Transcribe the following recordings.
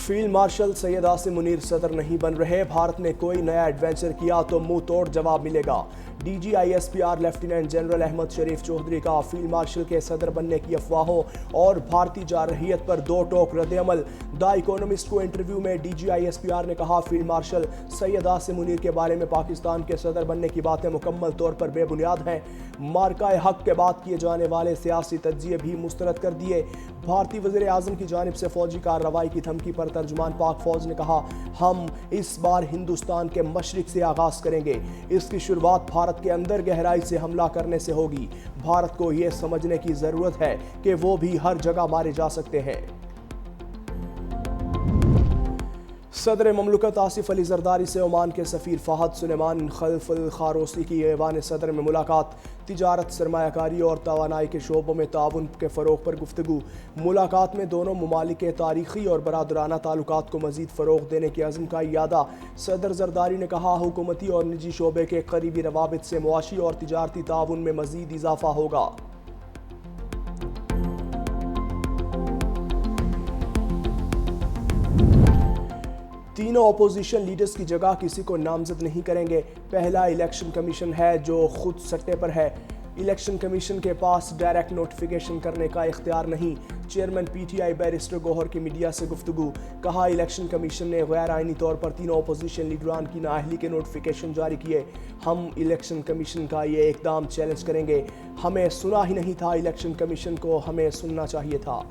Field marshal Syed Asim Munir सदर नहीं बन रहे। भारत ने कोई नया एडवेंचर किया तो मुंह तोड़ जवाब मिलेगा। DGISPR लेफ्टिनेंट जनरल अहमद शरीफ चौधरी का फील्ड मार्शल के सदर बनने की अफवाहों और भारतीय जारहियत पर दो टोक रद्द-ए-अमल। द इकोनॉमिस्ट को इंटरव्यू में DGISPR ने कहा, फील्ड मार्शल सैयद आसिम मुनीर के बारे में पाकिस्तान के सदर बनने की बातें मुकम्मल तौर पर बेबुनियाद हैं। मार्का हक के बाद किए जाने वाले सियासी तज्जिए भी मुस्तरद कर दिए। भारतीय वज़ीर आज़म की जानिब से फौजी कार्रवाई की धमकी पर तर्जुमान पाक फौज ने कहा, हम इस बार हिंदुस्तान के मशरिक से आगाज करेंगे। इसकी शुरुआत भारत के अंदर गहराई से हमला करने से होगी। भारत को यह समझने की जरूरत है कि वो भी हर जगह मारे जा सकते हैं। सदर ममलकत आसिफ अली जरदारी से ओमान के सफ़ीर फ़हद सुलेमान खल्फ अल खारोसी की ऐवान सदर में मुलाकात। तिजारत, सरमायाकारी और तवानाई के शोबों में ताउन के फ़रोग़ पर गुफ्तगू। मुलाकात में दोनों ममालिक के तारीख़ी और बरादराना ताल्लुकात को मज़ीद फ़रोग़ देने के अज़्म का इयादा। सदर जरदारी ने कहा, हुकूमती और निजी शोबे के करीबी रवाबित से मुआशी और तिजारती ताउन में मज़ीद इजाफ़ा होगा। तीनों अपोजिशन लीडर्स की जगह किसी को नामजद नहीं करेंगे। पहला इलेक्शन कमीशन है जो खुद सट्टे पर है। इलेक्शन कमीशन के पास डायरेक्ट नोटिफिकेशन करने का इख्तियार नहीं। चेयरमैन PTI बैरिस्टर गौहर की मीडिया से गुफ्तगू। कहा, इलेक्शन कमीशन ने गैर आइनी तौर पर तीनों अपोजिशन लीडरान की नाअहली के नोटिफिकेशन जारी किए। हम इलेक्शन कमीशन का ये इकदाम चैलेंज करेंगे। हमें सुना ही नहीं था, इलेक्शन कमीशन को हमें सुनना चाहिए था।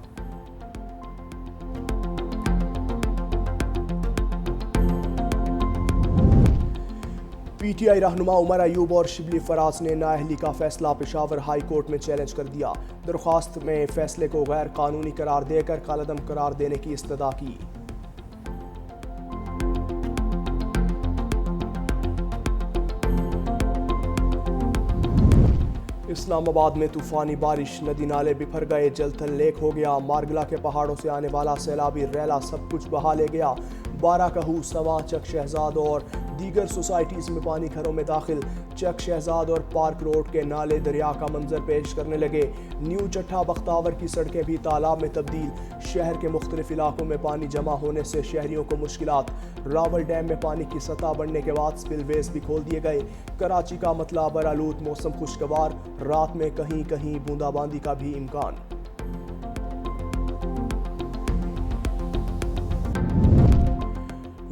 PTI रहनुमा उमर अयूब और शिबली फराज ने नाअहली का फैसला पेशावर हाई कोर्ट में चैलेंज कर दिया। दरख्वास्त में फैसले को गैर कानूनी करार देकर कालअदम करार देने की इस्तदा की। इस्लामाबाद में तूफानी बारिश, नदी नाले बिफर गए, जलथल लेक हो गया। मारगला के पहाड़ों से आने वाला सैलाबी रैला सब कुछ बहा ले गया। बाराकहू, सवा, चक शहजाद और दीगर सोसाइटीज़ में पानी घरों में दाखिल। चक शहजाद और पार्क रोड के नाले दरिया का मंजर पेश करने लगे। न्यू चट्ठा बख्तावर की सड़कें भी तालाब में तब्दील। शहर के मुख्तलिफ इलाकों में पानी जमा होने से शहरियों को मुश्किलात। रावल डैम में पानी की सतह बढ़ने के बाद स्पिलवेज भी खोल दिए गए। कराची का मतला बरालूद, मौसम खुशगवार, रात में कहीं कहीं बूंदाबांदी का भी इम्कान।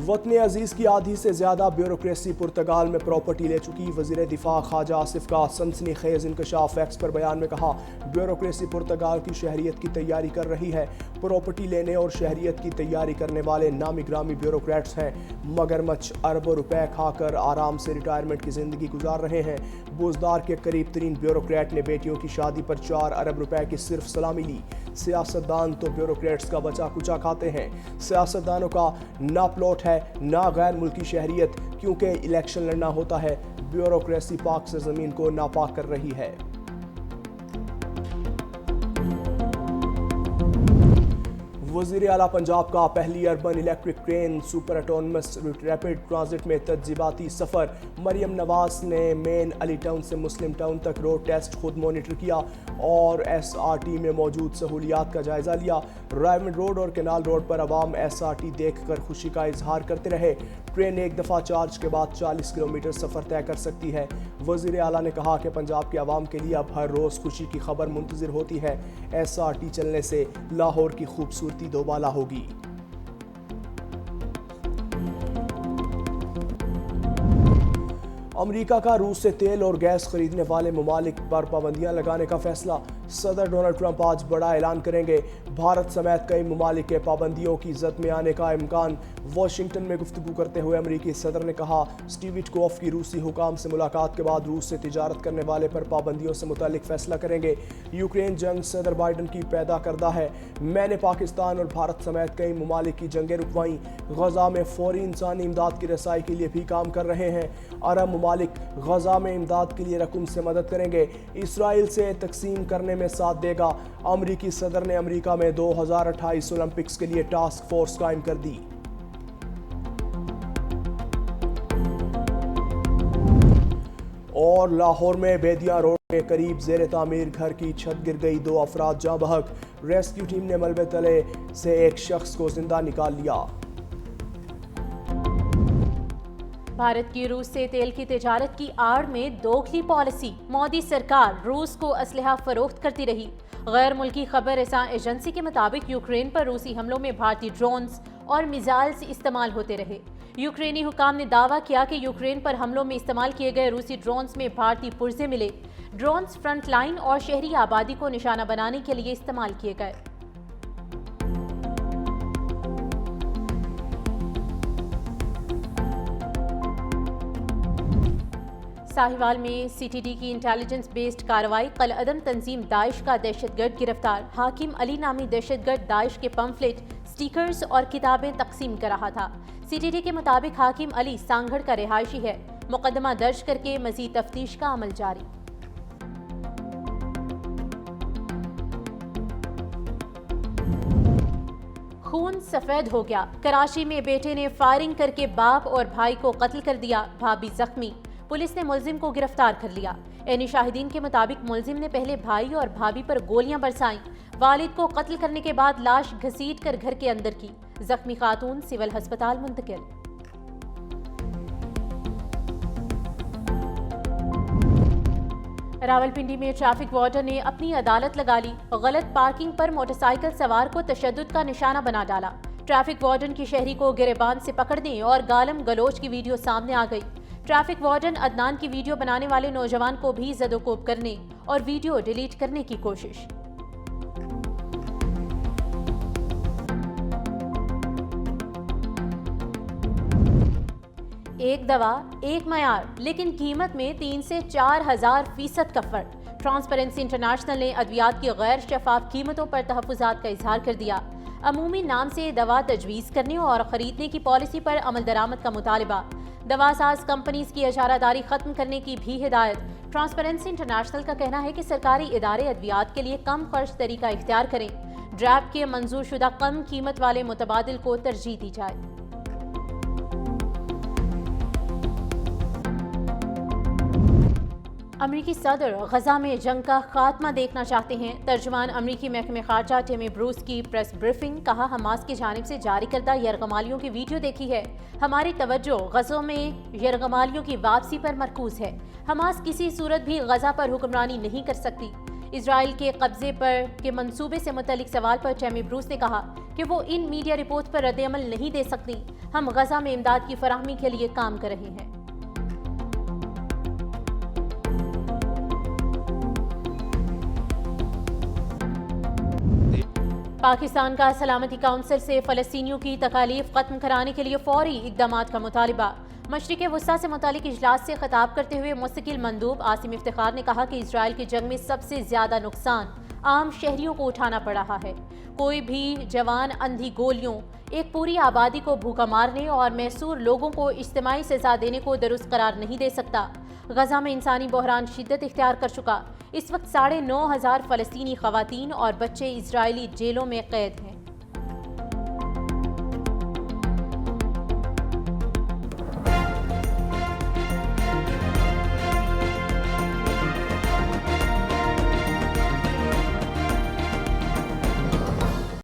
वतन अजीज़ की आधी से ज़्यादा ब्यूरोक्रेसी पुर्तगाल में प्रॉपर्टी ले चुकी। वज़ीर दिफा ख्वाजा आसिफ का सनसनीखेज़ इंकशाफ एक्स पर बयान में कहा, ब्यूरोक्रेसी पुर्तगाल की शहरियत की तैयारी कर रही है। प्रॉपर्टी लेने और शहरियत की तैयारी करने वाले नामी ग्रामी ब्यूरोक्रेट्स हैं। मगरमच्छ अरबों रुपए खाकर आराम से रिटायरमेंट की ज़िंदगी गुजार रहे हैं। बुज़दार के करीब तरीन ब्यूरोक्रेट ने बेटियों की शादी पर 4 अरब रुपए की सिर्फ सलामी ली। सियासतदान तो ब्यूरोक्रेट्स का बचा कुचा खाते हैं। सियासतदानों का ना प्लॉट है ना गैर मुल्की शहरियत, क्योंकि इलेक्शन लड़ना होता है। ब्यूरोक्रेसी पाक से ज़मीन को नापाक कर रही है। वज़ीर आला पंजाब का पहली urban electric train super autonomous rapid transit में तज्ज़िबाती सफ़र। मरियम नवाज ने मेन अली टाउन से मुस्लिम टाउन तक रोड टेस्ट खुद मॉनिटर किया और SRT में मौजूद सहूलियात का जायज़ा लिया। रायमंड रोड और केनाल रोड पर अवाम SRT देखकर खुशी का इजहार करते रहे। ट्रेन एक दफ़ा चार्ज के बाद 40 किलोमीटर सफ़र तय कर सकती है। वज़ीर आला ने कहा कि पंजाब के अवाम के लिए अब हर रोज़ खुशी की खबर मुंतज़िर होती है। SRT चलने से लाहौर की खूबसूरती दोबाला होगी। अमेरिका का रूस से तेल और गैस खरीदने वाले ममालिक पर पाबंदियां लगाने का फैसला। सदर डोनाल्ड ट्रंप आज बड़ा ऐलान करेंगे। भारत समेत कई ममालिक के पाबंदियों की जद में आने का इम्कान। वाशिंगटन में गुफ्तगू करते हुए अमरीकी सदर ने कहा, स्टीव विटकॉफ की रूसी हुकाम से मुलाकात के बाद रूस से तिजारत करने वाले पर पाबंदियों से मुतालिक फैसला करेंगे। यूक्रेन जंग सदर बाइडन की पैदा करदा है। मैंने पाकिस्तान और भारत समेत कई ममालिक की जंगें रुकवाईं। गजा में फौरी इंसानी इमदाद की रसाई के लिए भी काम कर रहे हैं। अरब ममालिक गजा में इमदाद के लिए रकम से मदद करेंगे। इसराइल से तकसीम करने में साथ देगा। अमरीकी सदर ने अमरीका में 2028 ओलंपिक्स के लिए टास्क फोर्स कायम कर दी। और اور لاہور میں بیدیا روڈ کے قریب زیر تعمیر گھر کی چھت گر گئی، 2 افراد جاں بحق۔ ریسکیو ٹیم نے ملبے تلے سے ایک شخص کو زندہ نکال لیا۔ بھارت کی روس سے تیل کی تجارت کی آڑ میں دوگلی پالیسی، مودی سرکار روس کو اسلحہ فروخت کرتی رہی۔ غیر ملکی خبر رساں ایجنسی کے مطابق یوکرین پر روسی حملوں میں بھارتی ڈرونز اور میزائلز استعمال ہوتے رہے۔ یوکرینی حکام نے دعویٰ کیا کہ یوکرین پر حملوں میں استعمال کیے گئے روسی ڈرونز میں بھارتی پرزے ملے۔ ڈرونز فرنٹ لائن اور شہری آبادی کو نشانہ بنانے کے لیے استعمال کیے گئے۔ ساہیوال میں سی ٹی ڈی کی انٹیلیجنس بیسڈ کارروائی، قلعدم تنظیم داعش کا دہشت گرد گرفتار۔ حاکم علی نامی دہشت گرد داعش کے پمفلٹ، سٹیکرز اور کتابیں تقسیم کر رہا تھا۔ سی ٹی ڈی کے مطابق حاکم علی سانگھڑ کا رہائشی ہے۔ مقدمہ درج کر کے مزید تفتیش کا عمل جاری۔ خون سفید ہو گیا، کراچی میں بیٹے نے فائرنگ کر کے باپ اور بھائی کو قتل کر دیا، بھابھی زخمی۔ پولیس نے ملزم کو گرفتار کر لیا۔ عینی شاہدین کے مطابق ملزم نے پہلے بھائی اور بھابھی پر گولیاں برسائیں، والد کو قتل کرنے کے بعد لاش گھسیٹ کر گھر کے اندر کی۔ زخمی خاتون سول ہسپتال منتقل۔ راولپنڈی میں ٹریفک وارڈن نے اپنی عدالت لگا لی، غلط پارکنگ پر موٹر سائیکل سوار کو تشدد کا نشانہ بنا ڈالا۔ ٹریفک وارڈن کی شہری کو گریبان سے پکڑنے اور گالم گلوچ کی ویڈیو سامنے آ گئی۔ ٹریفک وارڈن عدنان کی ویڈیو بنانے والے نوجوان کو بھی زد و کوب کرنے اور ویڈیو ڈیلیٹ کرنے کی کوشش۔ ایک دوا، ایک معیار، لیکن قیمت میں 3 سے 4,000% کا فرق۔ ٹرانسپیرنسی انٹرنیشنل نے ادویات کی غیر شفاف قیمتوں پر تحفظات کا اظہار کر دیا۔ عمومی نام سے دوا تجویز کرنے اور خریدنے کی پالیسی پر عمل درآمد کا مطالبہ۔ دوا ساز کمپنیز کی اجارہ داری ختم کرنے کی بھی ہدایت۔ ٹرانسپیرنسی انٹرنیشنل کا کہنا ہے کہ سرکاری ادارے ادویات کے لیے کم خرچ طریقہ اختیار کریں۔ ڈریپ کے منظور شدہ کم قیمت والے متبادل کو ترجیح دی جائے۔ امریکی صدر غزہ میں جنگ کا خاتمہ دیکھنا چاہتے ہیں۔ ترجمان امریکی محکمہ خارجہ ٹیمی بروس کی پریس بریفنگ، کہا حماس کی جانب سے جاری کردہ یرغمالیوں کی ویڈیو دیکھی ہے۔ ہماری توجہ غزوں میں یرغمالیوں کی واپسی پر مرکوز ہے۔ حماس کسی صورت بھی غزہ پر حکمرانی نہیں کر سکتی۔ اسرائیل کے قبضے پر کے منصوبے سے متعلق سوال پر ٹیمی بروس نے کہا کہ وہ ان میڈیا رپورٹ پر رد عمل نہیں دے سکتی۔ ہم غزہ میں امداد کی فراہمی کے لیے کام کر رہے ہیں۔ پاکستان کا سلامتی کونسل سے فلسطینیوں کی تکالیف ختم کرانے کے لیے فوری اقدامات کا مطالبہ۔ مشرق وسطیٰ سے متعلق اجلاس سے خطاب کرتے ہوئے مستقل مندوب عاصم افتخار نے کہا کہ اسرائیل کی جنگ میں سب سے زیادہ نقصان عام شہریوں کو اٹھانا پڑ رہا ہے۔ کوئی بھی جوان اندھی گولیوں ایک پوری آبادی کو بھوکا مارنے اور محصور لوگوں کو اجتماعی سزا دینے کو درست قرار نہیں دے سکتا۔ غزہ میں انسانی بحران شدت اختیار کر چکا۔ اس وقت 9,500 فلسطینی خواتین اور بچے اسرائیلی جیلوں میں قید ہیں۔